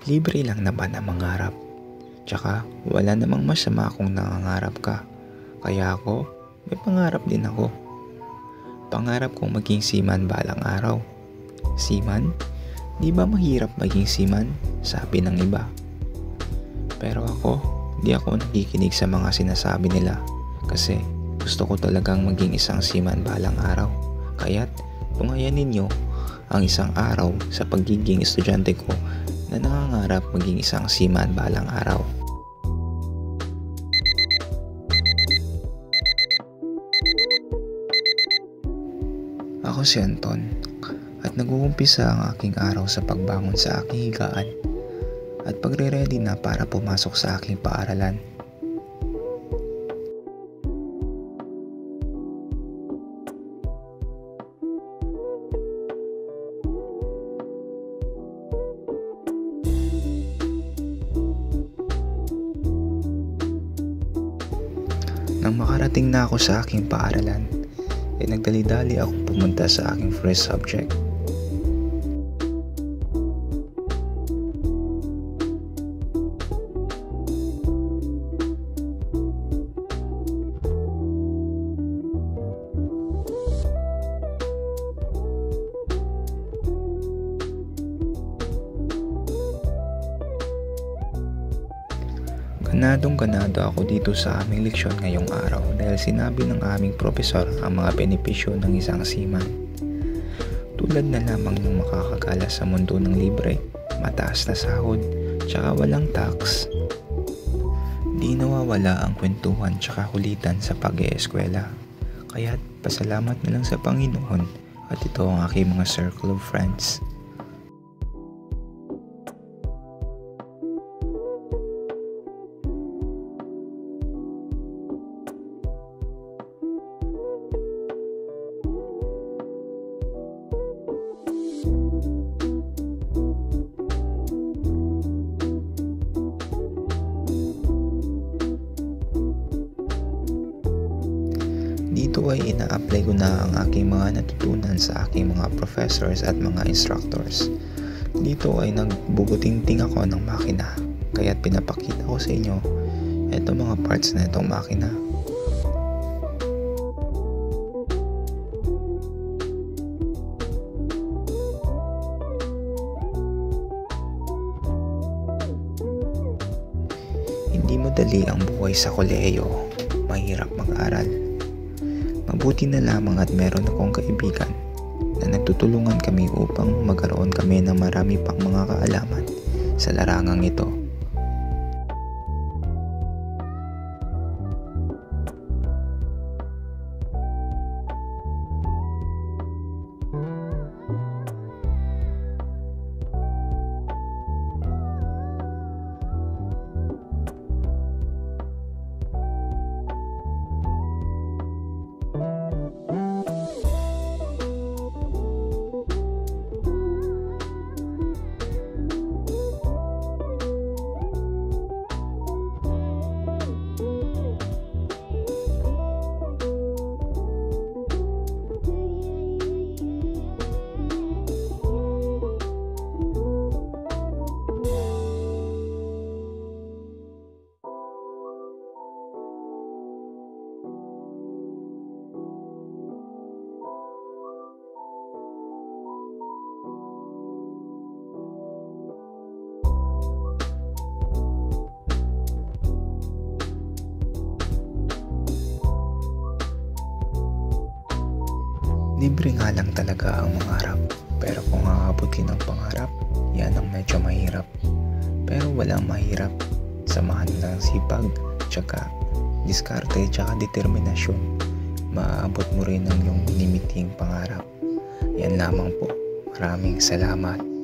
Libre lang naman ang mangarap. Tsaka wala namang masama kung nangangarap ka. Kaya ako, may pangarap din ako. Pangarap kong maging seaman balang araw. Seaman? Di ba mahirap maging seaman? Sabi ng iba. Pero ako, di ako nakikinig sa mga sinasabi nila. Kasi gusto ko talagang maging isang seaman balang araw. Kaya't tungayan ninyo ang isang araw sa pagiging estudyante ko na nangangarap maging isang seaman balang araw. Ako si Anton at nag-uumpisa ang aking araw sa pagbangon sa aking higaan at pagre-ready na para pumasok sa aking paaralan. Nang makarating na ako sa aking paaralan, nagdali-dali akong pumunta sa aking first subject. Ganadong-ganado ako dito sa aming leksyon ngayong araw dahil sinabi ng aming propesor ang mga benepisyo ng isang seaman. Tulad na lamang ng makakagala sa mundo ng libre, mataas na sahod, tsaka walang tax. Di nawawala ang kwentuhan tsaka kulitan sa pag-eeskwela. Kaya't pasalamat na lang sa Panginoon at ito ang aking mga circle of friends. Dito ay ina-apply ko na ang aking mga natutunan sa aking mga professors at mga instructors. Dito ay nagbubuting-ting ako ng makina, kaya't pinapakita ko sa inyo itong mga parts na itong makina. Hindi madali ang buhay sa kolehiyo, mahirap mag-aral. Mabuti na lamang at meron akong kaibigan na nagtutulungan kami upang magkaroon kami ng marami pang mga kaalaman sa larangang ito. Libre nga lang talaga ang mangarap, pero kung aabutin ang pangarap, yan ang medyo mahirap. Pero walang mahirap, samahan ng sipag, tsaka diskarte, tsaka determinasyon. Maaabot mo rin ang iyong minimiting pangarap. Yan lamang po. Maraming salamat.